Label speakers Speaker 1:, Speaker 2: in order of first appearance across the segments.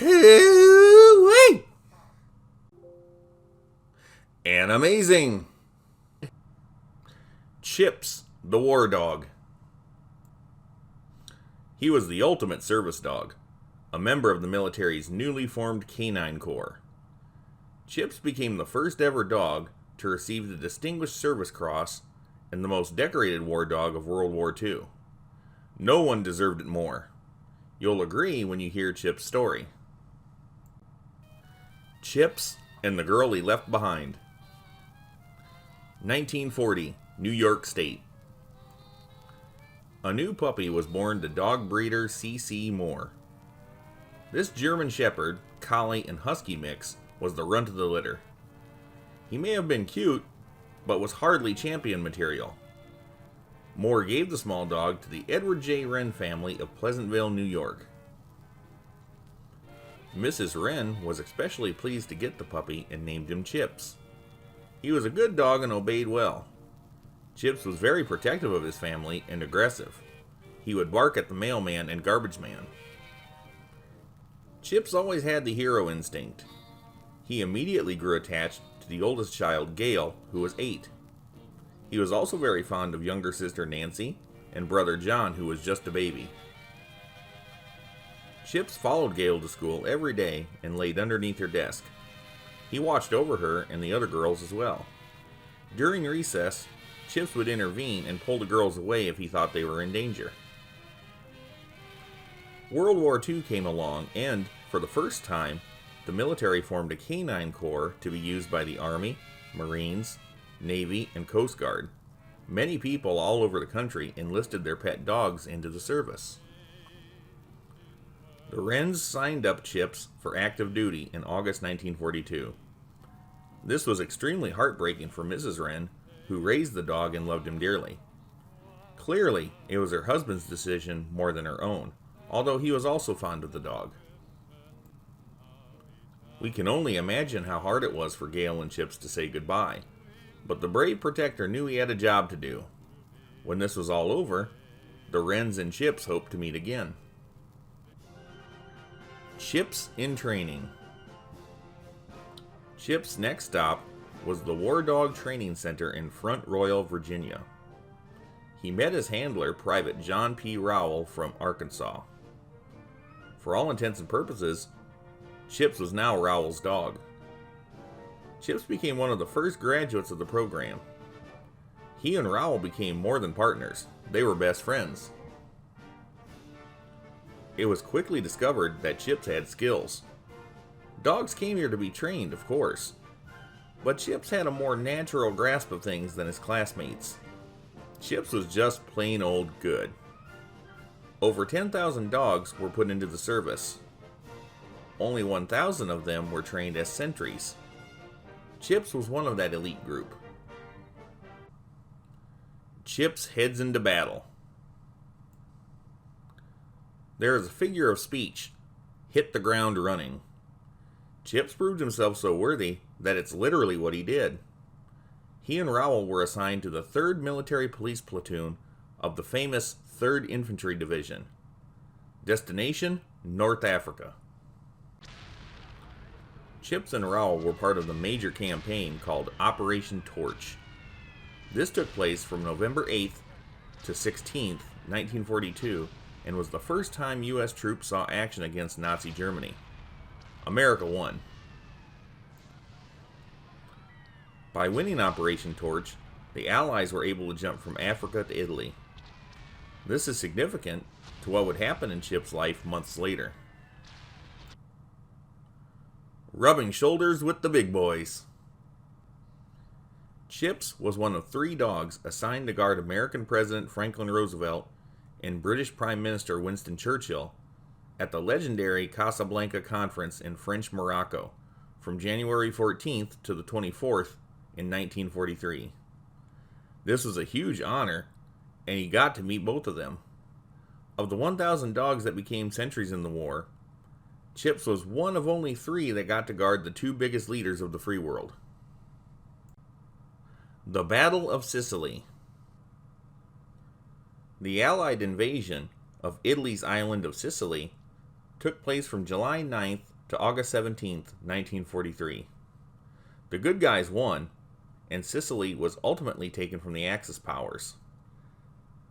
Speaker 1: Hooey! And amazing! Chips, the war dog. He was the ultimate service dog, a member of the military's newly formed Canine Corps. Chips became the first ever dog to receive the Distinguished Service Cross and the most decorated war dog of World War II. No one deserved it more. You'll agree when you hear Chip's story. Chips and the Girl He Left Behind. 1940, New York State. A new puppy was born to dog breeder C.C. Moore. This German Shepherd, Collie, and Husky mix was the runt of the litter. He may have been cute, but was hardly champion material. Moore gave the small dog to the Edward J. Wren family of Pleasantville, New York. Mrs. Wren was especially pleased to get the puppy and named him Chips. He was a good dog and obeyed well. Chips was very protective of his family and aggressive. He would bark at the mailman and garbage man. Chips always had the hero instinct. He immediately grew attached to the oldest child, Gail, who was 8. He was also very fond of younger sister Nancy and brother John, who was just a baby. Chips followed Gail to school every day and laid underneath her desk. He watched over her and the other girls as well. During recess, Chips would intervene and pull the girls away if he thought they were in danger. World War II came along and, for the first time, the military formed a canine corps to be used by the Army, Marines, Navy, and Coast Guard. Many people all over the country enlisted their pet dogs into the service. The Wrens signed up Chips for active duty in August 1942. This was extremely heartbreaking for Mrs. Wren, who raised the dog and loved him dearly. Clearly, it was her husband's decision more than her own, although he was also fond of the dog. We can only imagine how hard it was for Gail and Chips to say goodbye, but the brave protector knew he had a job to do. When this was all over, the Wrens and Chips hoped to meet again. Chips in training. Chips' next stop was the War Dog Training Center in Front Royal, Virginia. He met his handler, Private John P. Rowell from Arkansas. For all intents and purposes, Chips was now Rowell's dog. Chips became one of the first graduates of the program. He and Rowell became more than partners. They were best friends. It was quickly discovered that Chips had skills. Dogs came here to be trained, of course, but Chips had a more natural grasp of things than his classmates. Chips was just plain old good. Over 10,000 dogs were put into the service. Only 1,000 of them were trained as sentries. Chips was one of that elite group. Chips heads into battle. There is a figure of speech, hit the ground running. Chips proved himself so worthy that it's literally what he did. He and Rowell were assigned to the 3rd Military Police Platoon of the famous 3rd Infantry Division. Destination, North Africa. Chips and Rowell were part of the major campaign called Operation Torch. This took place from November 8th to 16th, 1942, and was the first time U.S. troops saw action against Nazi Germany. America won. By winning Operation Torch, the Allies were able to jump from Africa to Italy. This is significant to what would happen in Chips' life months later. Rubbing shoulders with the big boys. Chips was one of 3 dogs assigned to guard American President Franklin Roosevelt and British Prime Minister Winston Churchill at the legendary Casablanca Conference in French Morocco from January 14th to the 24th in 1943. This was a huge honor, and he got to meet both of them. Of the 1,000 dogs that became sentries in the war, Chips was one of only 3 that got to guard the 2 biggest leaders of the free world. The Battle of Sicily. The Allied invasion of Italy's island of Sicily took place from July 9th to August 17th, 1943. The good guys won, and Sicily was ultimately taken from the Axis powers.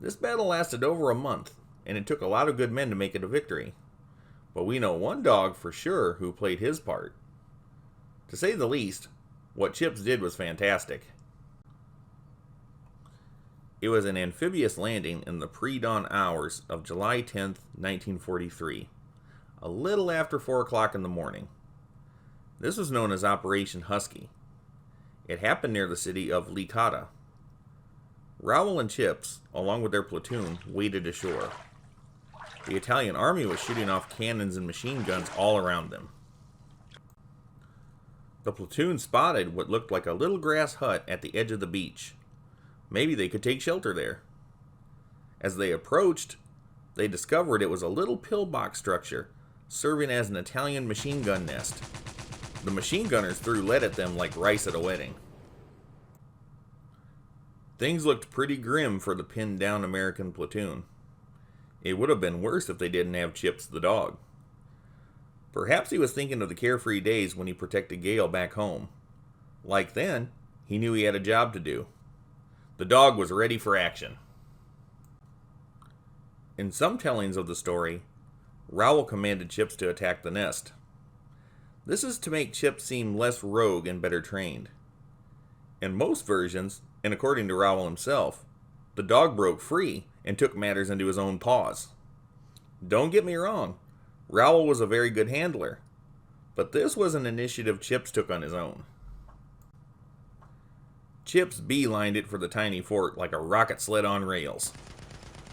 Speaker 1: This battle lasted over a month, and it took a lot of good men to make it a victory. But we know one dog for sure who played his part. To say the least, what Chips did was fantastic. It was an amphibious landing in the pre-dawn hours of July 10th, 1943, a little after 4 o'clock in the morning. This was known as Operation Husky. It happened near the city of Licata. Raoul and Chips, along with their platoon, waded ashore. The Italian army was shooting off cannons and machine guns all around them. The platoon spotted what looked like a little grass hut at the edge of the beach. Maybe they could take shelter there. As they approached, they discovered it was a little pillbox structure serving as an Italian machine gun nest. The machine gunners threw lead at them like rice at a wedding. Things looked pretty grim for the pinned down American platoon. It would have been worse if they didn't have Chips the dog. Perhaps he was thinking of the carefree days when he protected Gail back home. Like then, he knew he had a job to do. The dog was ready for action. In some tellings of the story, Raoul commanded Chips to attack the nest. This is to make Chips seem less rogue and better trained. In most versions, and according to Raoul himself, the dog broke free and took matters into his own paws. Don't get me wrong, Raoul was a very good handler, but this was an initiative Chips took on his own. Chips beelined it for the tiny fort like a rocket sled on rails.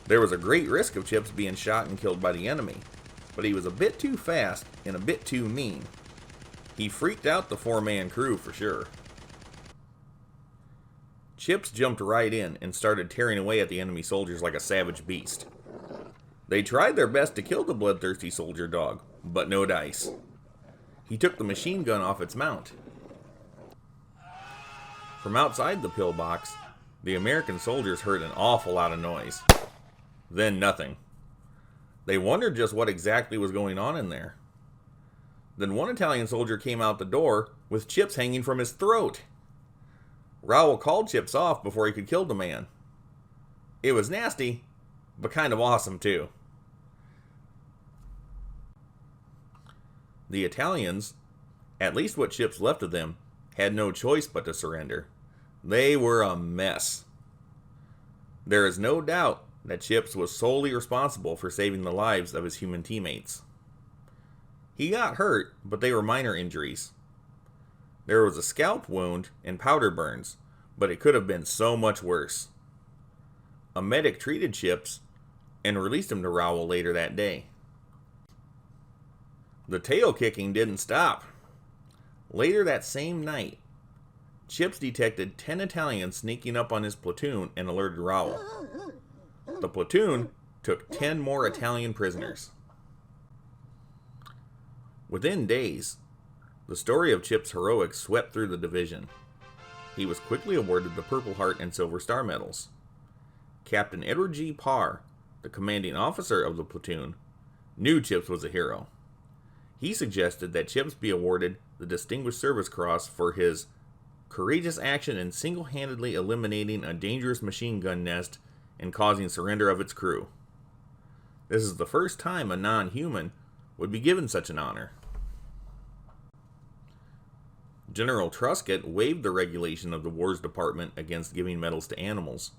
Speaker 1: There was a great risk of Chips being shot and killed by the enemy, but he was a bit too fast and a bit too mean. He freaked out the 4-man crew for sure. Chips jumped right in and started tearing away at the enemy soldiers like a savage beast. They tried their best to kill the bloodthirsty soldier dog, but no dice. He took the machine gun off its mount. From outside the pillbox, the American soldiers heard an awful lot of noise. Then nothing. They wondered just what exactly was going on in there. Then one Italian soldier came out the door with Chips hanging from his throat. Raoul called Chips off before he could kill the man. It was nasty, but kind of awesome too. The Italians, at least what Chips left of them, had no choice but to surrender. They were a mess. There is no doubt that Chips was solely responsible for saving the lives of his human teammates. He got hurt, but they were minor injuries. There was a scalp wound and powder burns, but it could have been so much worse. A medic treated Chips and released him to Raoul later that day. The tail kicking didn't stop. Later that same night, Chips detected 10 Italians sneaking up on his platoon and alerted Raoul. The platoon took 10 more Italian prisoners. Within days, the story of Chips' heroics swept through the division. He was quickly awarded the Purple Heart and Silver Star medals. Captain Edward G. Parr, the commanding officer of the platoon, knew Chips was a hero. He suggested that Chips be awarded the Distinguished Service Cross for his courageous action in single-handedly eliminating a dangerous machine gun nest and causing surrender of its crew. This is the first time a non-human would be given such an honor. General Truscott waived the regulation of the Wars Department against giving medals to animals,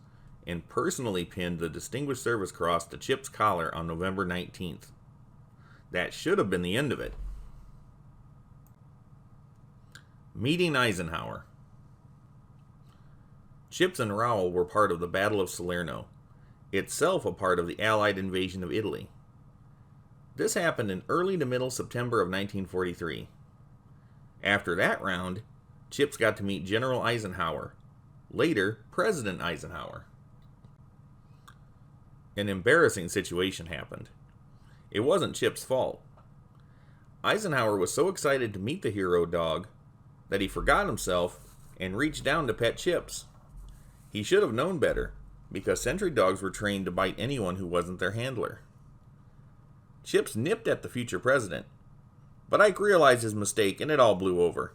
Speaker 1: and personally pinned the Distinguished Service Cross to Chips' collar on November 19th. That should have been the end of it. Meeting Eisenhower. Chips and Raoul were part of the Battle of Salerno, itself a part of the Allied invasion of Italy. This happened in early to middle September of 1943. After that round, Chips got to meet General Eisenhower, later President Eisenhower. An embarrassing situation happened. It wasn't Chips' fault. Eisenhower was so excited to meet the hero dog that he forgot himself and reached down to pet Chips. He should have known better, because sentry dogs were trained to bite anyone who wasn't their handler. Chips nipped at the future president, but Ike realized his mistake and it all blew over.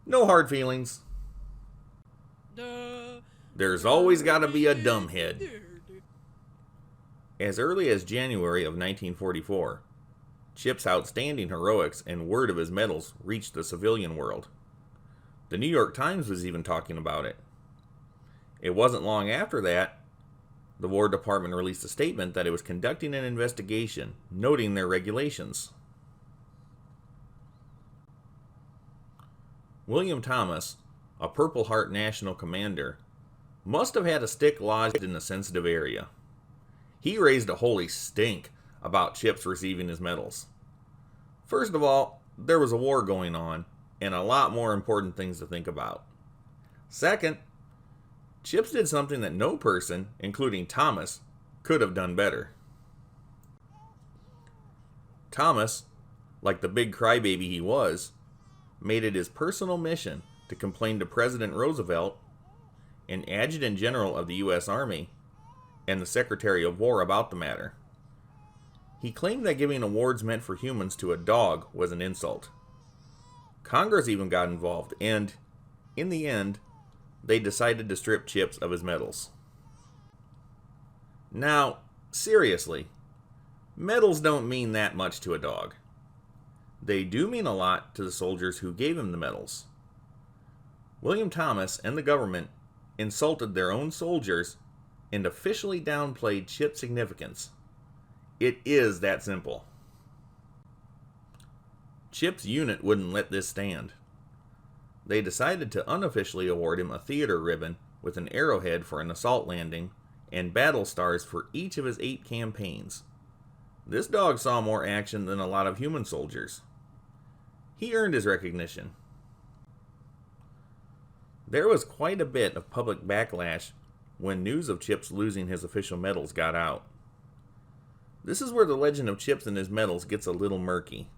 Speaker 1: No hard feelings. There's always gotta be a dumbhead. As early as January of 1944, Chip's outstanding heroics and word of his medals reached the civilian world. The New York Times was even talking about it. It wasn't long after that, the War Department released a statement that it was conducting an investigation, noting their regulations. William Thomas, a Purple Heart National Commander, must have had a stick lodged in a sensitive area. He raised a holy stink about Chips receiving his medals. First of all, there was a war going on, and a lot more important things to think about. Second, Chips did something that no person, including Thomas, could have done better. Thomas, like the big crybaby he was, made it his personal mission to complain to President Roosevelt, an Adjutant General of the U.S. Army, and the Secretary of War about the matter. He claimed that giving awards meant for humans to a dog was an insult. Congress even got involved, and, in the end, they decided to strip Chips of his medals. Now, seriously, medals don't mean that much to a dog. They do mean a lot to the soldiers who gave him the medals. William Thomas and the government insulted their own soldiers and officially downplayed Chip's significance. It is that simple. Chip's unit wouldn't let this stand. They decided to unofficially award him a theater ribbon with an arrowhead for an assault landing and battle stars for each of his 8 campaigns. This dog saw more action than a lot of human soldiers. He earned his recognition. There was quite a bit of public backlash when news of Chips losing his official medals got out. This is where the legend of Chips and his medals gets a little murky.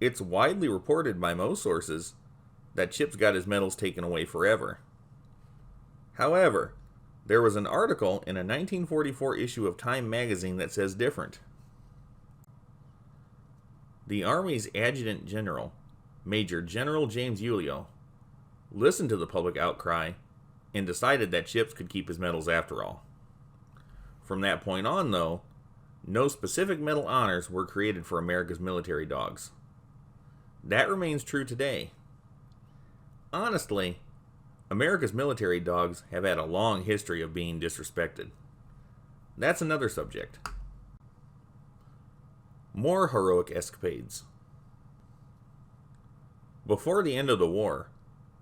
Speaker 1: It's widely reported by most sources that Chips got his medals taken away forever. However, there was an article in a 1944 issue of Time magazine that says different. The Army's Adjutant General, Major General James Ulio, listened to the public outcry and decided that Chips could keep his medals after all. From that point on, though, no specific medal honors were created for America's military dogs. That remains true today. Honestly, America's military dogs have had a long history of being disrespected. That's another subject. More heroic escapades. Before the end of the war,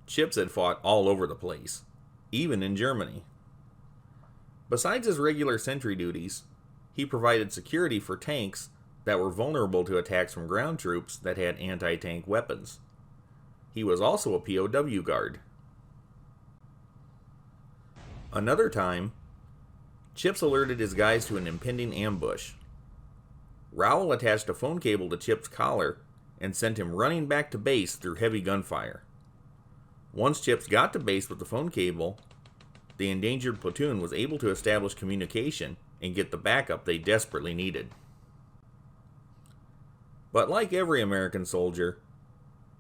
Speaker 1: Chips had fought all over the place, even in Germany. Besides his regular sentry duties, he provided security for tanks that were vulnerable to attacks from ground troops that had anti-tank weapons. He was also a POW guard. Another time, Chips alerted his guys to an impending ambush. Rowell attached a phone cable to Chip's collar and sent him running back to base through heavy gunfire. Once Chips got to base with the phone cable, the endangered platoon was able to establish communication and get the backup they desperately needed. But like every American soldier,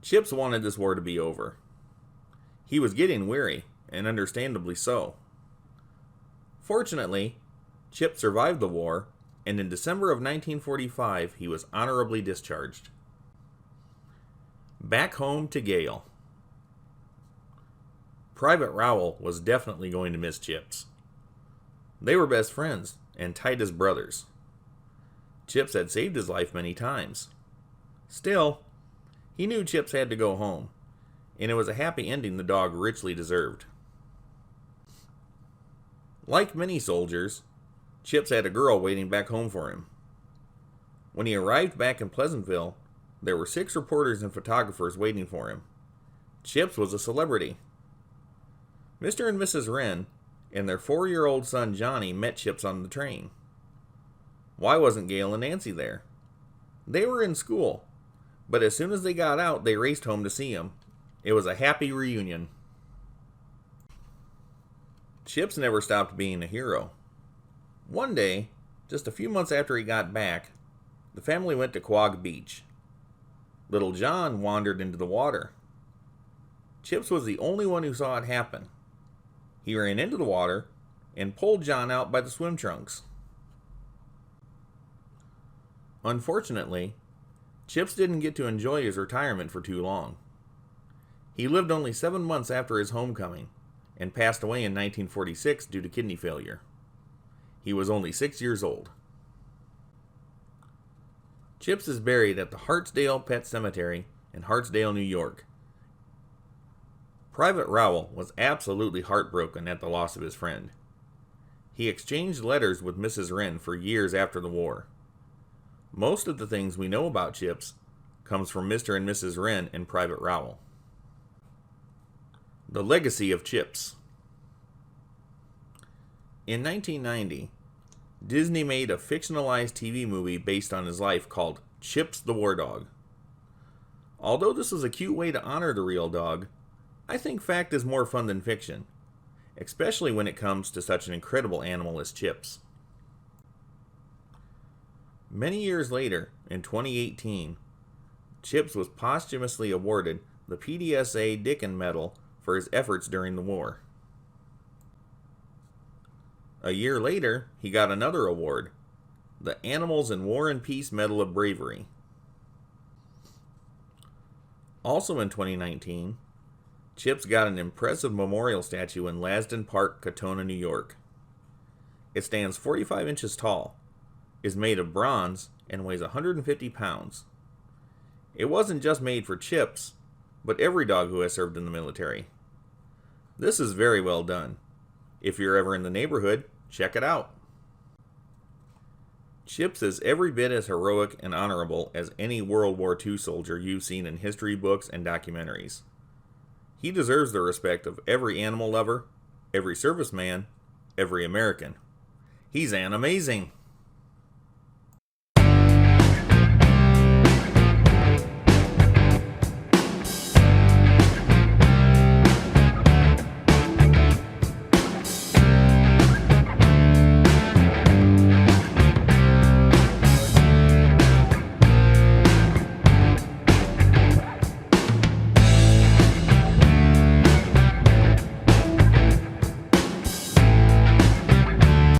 Speaker 1: Chips wanted this war to be over. He was getting weary, and understandably so. Fortunately, Chips survived the war, and in December of 1945, he was honorably discharged. Back home to Gale. Private Rowell was definitely going to miss Chips. They were best friends and tight as brothers. Chips had saved his life many times. Still, he knew Chips had to go home, and it was a happy ending the dog richly deserved. Like many soldiers, Chips had a girl waiting back home for him. When he arrived back in Pleasantville, there were 6 reporters and photographers waiting for him. Chips was a celebrity. Mr. and Mrs. Wren and their 4-year-old son Johnny met Chips on the train. Why wasn't Gail and Nancy there? They were in school, but as soon as they got out, they raced home to see him. It was a happy reunion. Chips never stopped being a hero. One day, just a few months after he got back, The family went to Quag Beach. Little John wandered into the water. Chips was the only one who saw it happen. He ran into the water and pulled John out by the swim trunks. Unfortunately, Chips didn't get to enjoy his retirement for too long. He lived only 7 months after his homecoming and passed away in 1946 due to kidney failure. He was only 6 years old. Chips is buried at the Hartsdale Pet Cemetery in Hartsdale, New York. Private Rowell was absolutely heartbroken at the loss of his friend. He exchanged letters with Mrs. Wren for years after the war. Most of the things we know about Chips comes from Mr. and Mrs. Wren and Private Rowell. The legacy of Chips. In 1990, Disney made a fictionalized TV movie based on his life called Chips the War Dog. Although this was a cute way to honor the real dog, I think fact is more fun than fiction, especially when it comes to such an incredible animal as Chips. Many years later, in 2018, Chips was posthumously awarded the PDSA Dickin Medal for his efforts during the war. A year later, he got another award, the Animals in War and Peace Medal of Bravery. Also in 2019, Chips got an impressive memorial statue in Lasden Park, Katona, New York. It stands 45 inches tall, is made of bronze, and weighs 150 pounds. It wasn't just made for Chips, but every dog who has served in the military. This is very well done. If you're ever in the neighborhood, check it out. Chips is every bit as heroic and honorable as any World War II soldier you've seen in history books and documentaries. He deserves the respect of every animal lover, every serviceman, every American. He's an amazing.